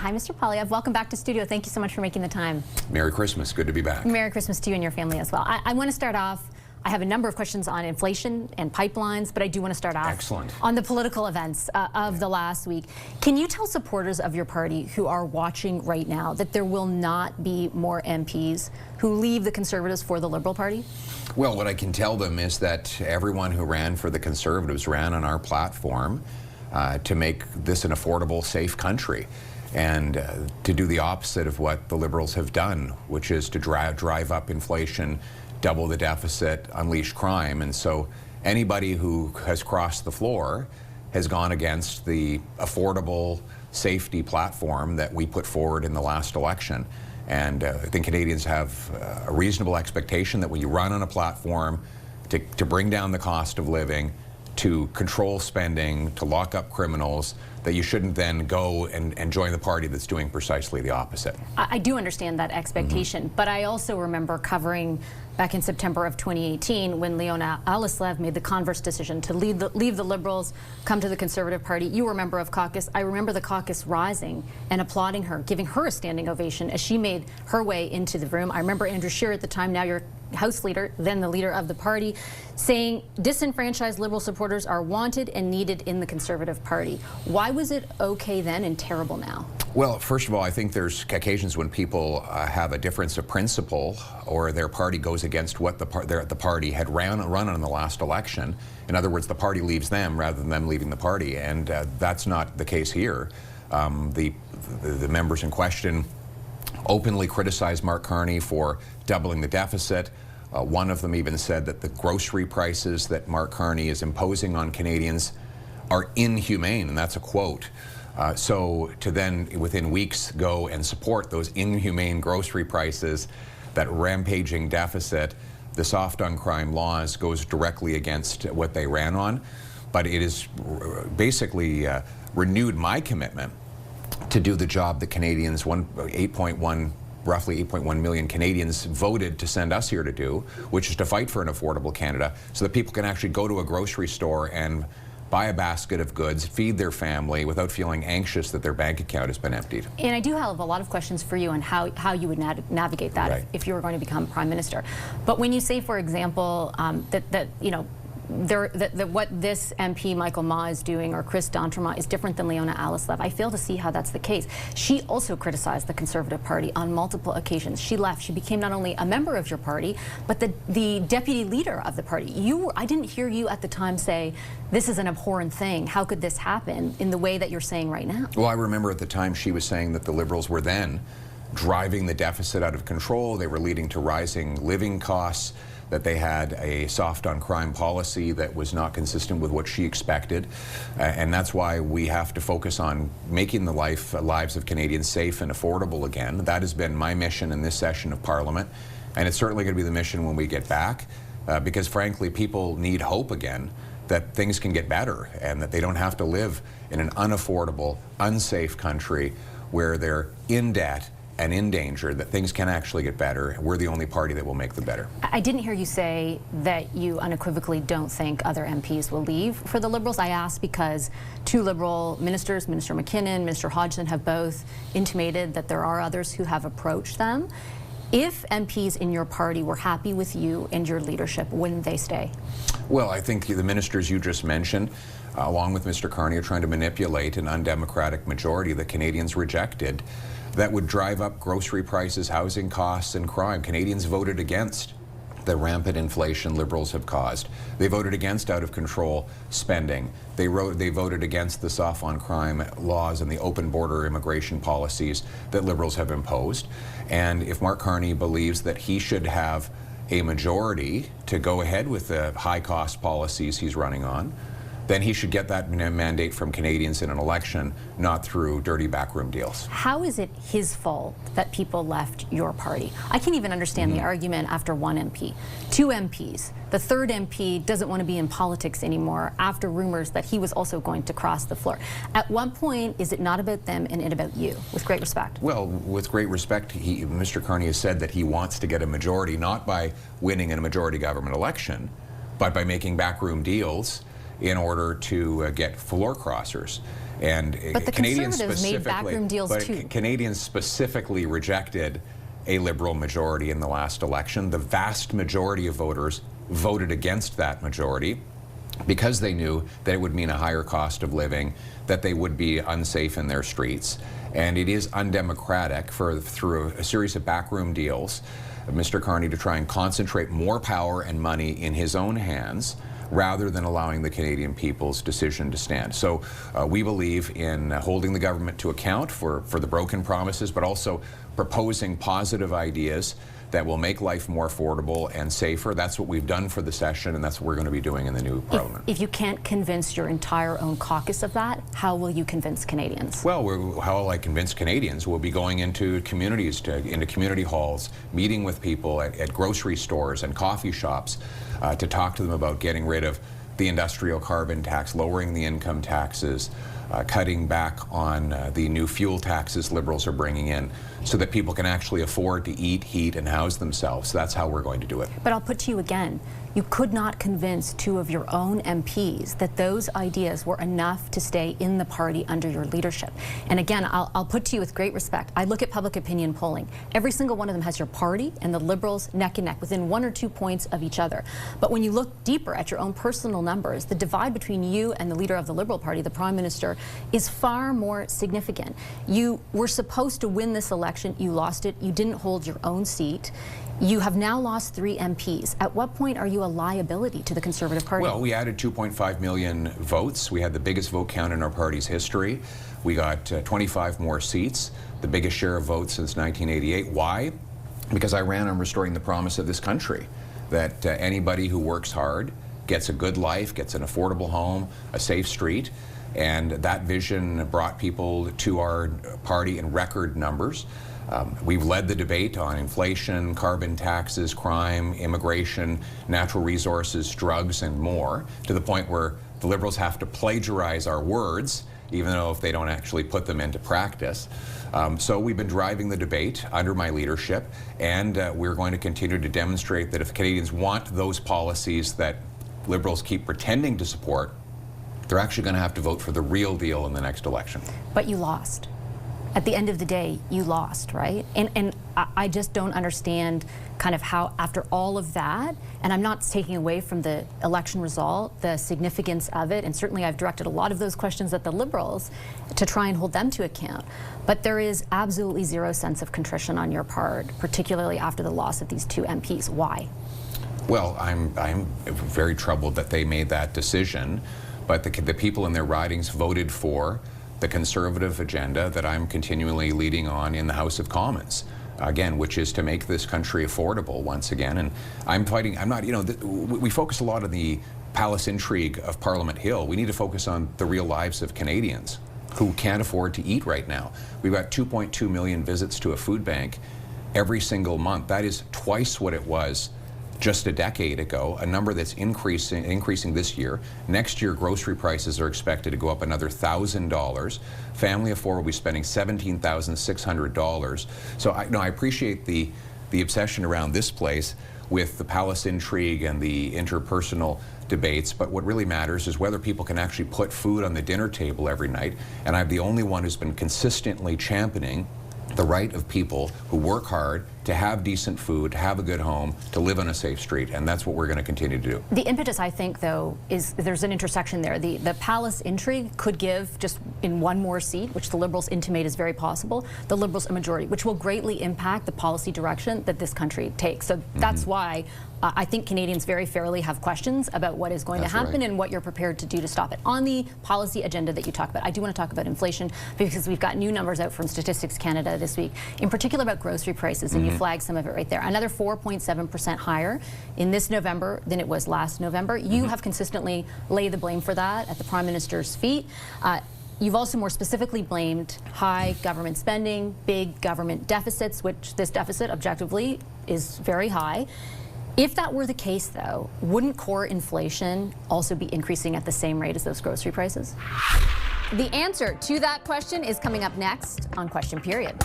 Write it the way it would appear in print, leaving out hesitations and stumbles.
Hi, Mr. Poilievre. Welcome back to studio. Thank you so much for making the time. Merry Christmas. Good to be back. Merry Christmas to you and your family as well. I want to start off, I have a number of questions on inflation and pipelines, but I do want to start off on the political events of the last week. Can you tell supporters of your party who are watching right now that there will not be more MPs who leave the Conservatives for the Liberal Party? Well, what I can tell them is that everyone who ran for the Conservatives ran on our platform to make this an affordable, safe country, and to do the opposite of what the Liberals have done, which is to drive up inflation, double the deficit, unleash crime. And so anybody who has crossed the floor has gone against the affordable safety platform that we put forward in the last election. And I think Canadians have a reasonable expectation that when you run on a platform to bring down the cost of living, to control spending, to lock up criminals, that you shouldn't then go and join the party that's doing precisely the opposite. I do understand that expectation, but I also remember covering back in September of 2018 when Leona Alislev made the converse decision to leave the Liberals, come to the Conservative Party. You were a member of caucus. I remember the caucus rising and applauding her, giving her a standing ovation as she made her way into the room. I remember Andrew Scheer at the time, now you're House Leader, then the leader of the party, saying disenfranchised Liberal supporters are wanted and needed in the Conservative Party. Why was it okay then and terrible now? Well, first of all, I think there's occasions when people have a difference of principle, or their party goes against what the party had run on the last election. In other words, the party leaves them rather than them leaving the party, and that's not the case here. The members in question openly criticized Mark Carney for doubling the deficit. One of them even said that the grocery prices that Mark Carney is imposing on Canadians are inhumane, and that's a quote. So to then, within weeks, go and support those inhumane grocery prices, that rampaging deficit, the soft on crime laws goes directly against what they ran on. But it has basically renewed my commitment to do the job that Canadians, roughly 8.1 million Canadians voted to send us here to do, which is to fight for an affordable Canada so that people can actually go to a grocery store and buy a basket of goods, feed their family without feeling anxious that their bank account has been emptied. And I do have a lot of questions for you on how you would navigate that if you were going to become Prime Minister. But when you say, for example, that you know, what this MP Michael Ma is doing, or Chris D'Entremont, is different than Leona Alislev, I fail to see how that's the case. She also criticized the Conservative Party on multiple occasions. She left. She became not only a member of your party, but the deputy leader of the party. I didn't hear you at the time say, this is an abhorrent thing. How could this happen in the way that you're saying right now? Well, I remember at the time she was saying that the Liberals were then driving the deficit out of control. They were leading to rising living costs, that they had a soft on crime policy that was not consistent with what she expected. And that's why we have to focus on making the lives of Canadians safe and affordable again. That has been my mission in this session of Parliament, and it's certainly going to be the mission when we get back, because frankly, people need hope again that things can get better and that they don't have to live in an unaffordable, unsafe country where they're in debt and in danger, that things can actually get better. We're the only party that will make them better. I didn't hear you say that you unequivocally don't think other MPs will leave for the Liberals. I asked because two Liberal ministers, Minister McKinnon, Minister Hodgson, have both intimated that there are others who have approached them. If MPs in your party were happy with you and your leadership, wouldn't they stay? Well, I think the ministers you just mentioned, along with Mr. Carney, are trying to manipulate an undemocratic majority that Canadians rejected that would drive up grocery prices, housing costs, and crime. Canadians voted against the rampant inflation Liberals have caused. They voted against out-of-control spending. They voted against the soft on crime laws and the open border immigration policies that Liberals have imposed. And if Mark Carney believes that he should have a majority to go ahead with the high-cost policies he's running on, then he should get that mandate from Canadians in an election, not through dirty backroom deals. How is it his fault that people left your party? I can't even understand the argument after one MP. Two MPs. The third MP doesn't want to be in politics anymore after rumors that he was also going to cross the floor. At what point is it not about them and it about you, with great respect? Well, with great respect, Mr. Carney has said that he wants to get a majority, not by winning in a majority government election, but by making backroom deals in order to get floor crossers. And but the Canadians Conservatives made specifically, backroom deals too. Canadians specifically rejected a Liberal majority in the last election. The vast majority of voters voted against that majority because they knew that it would mean a higher cost of living, that they would be unsafe in their streets. And it is undemocratic through a series of backroom deals, Mr. Carney to try and concentrate more power and money in his own hands rather than allowing the Canadian people's decision to stand. So we believe in holding the government to account for the broken promises, but also proposing positive ideas that will make life more affordable and safer. That's what we've done for the session, and that's what we're going to be doing in the new Parliament. If you can't convince your entire own caucus of that, how will you convince Canadians? Well, how will I convince Canadians? We'll be going into communities, into community halls, meeting with people at grocery stores and coffee shops to talk to them about getting rid of the industrial carbon tax, lowering the income taxes, cutting back on the new fuel taxes Liberals are bringing in so that people can actually afford to eat, heat, and house themselves. So that's how we're going to do it. But I'll put to you again, you could not convince two of your own MPs that those ideas were enough to stay in the party under your leadership. And again, I'll put to you with great respect, I look at public opinion polling. Every single one of them has your party and the Liberals neck and neck, within 1 or 2 points of each other. But when you look deeper at your own personal numbers, the divide between you and the leader of the Liberal Party, the Prime Minister, is far more significant. You were supposed to win this election, you lost it, you didn't hold your own seat. You have now lost 3 MPs. At what point are you a liability to the Conservative Party? Well, we added 2.5 million votes. We had the biggest vote count in our party's history. We got 25 more seats, the biggest share of votes since 1988. Why? Because I ran on restoring the promise of this country, that anybody who works hard gets a good life, gets an affordable home, a safe street. And that vision brought people to our party in record numbers. We've led the debate on inflation, carbon taxes, crime, immigration, natural resources, drugs, and more, to the point where the Liberals have to plagiarize our words, even though if they don't actually put them into practice. So we've been driving the debate under my leadership, and we're going to continue to demonstrate that if Canadians want those policies that Liberals keep pretending to support, they're actually going to have to vote for the real deal in the next election. But you lost. At the end of the day, you lost, right? And I just don't understand kind of how, after all of that, and I'm not taking away from the election result, the significance of it, and certainly I've directed a lot of those questions at the Liberals to try and hold them to account. But there is absolutely zero sense of contrition on your part, particularly after the loss of these 2 MPs. Why? Well, I'm very troubled that they made that decision, but the people in their ridings voted for the Conservative agenda that I'm continually leading on in the House of Commons, again, which is to make this country affordable once again. And I'm not, you know, we focus a lot on the palace intrigue of Parliament Hill. We need to focus on the real lives of Canadians who can't afford to eat right now. We've got 2.2 million visits to a food bank every single month. That is twice what it was just a decade ago, a number that's increasing this year. Next year, grocery prices are expected to go up another $1,000. Family of 4 will be spending $17,600. So I appreciate the obsession around this place with the palace intrigue and the interpersonal debates, but what really matters is whether people can actually put food on the dinner table every night. And I'm the only one who's been consistently championing the right of people who work hard to have decent food, to have a good home, to live on a safe street, and that's what we're going to continue to do. The impetus, I think, though, is there's an intersection there. The palace intrigue could give just in 1 more seat, which the Liberals intimate is very possible, the Liberals a majority, which will greatly impact the policy direction that this country takes. So that's why I think Canadians very fairly have questions about what is going to happen and what you're prepared to do to stop it. On the policy agenda that you talk about, I do want to talk about inflation because we've got new numbers out from Statistics Canada this week, in particular about grocery prices, and you flagged some of it right there. Another 4.7% higher in this November than it was last November. You have consistently laid the blame for that at the Prime Minister's feet. You've also more specifically blamed high government spending, big government deficits, which this deficit objectively is very high. If that were the case, though, wouldn't core inflation also be increasing at the same rate as those grocery prices? The answer to that question is coming up next on Question Period.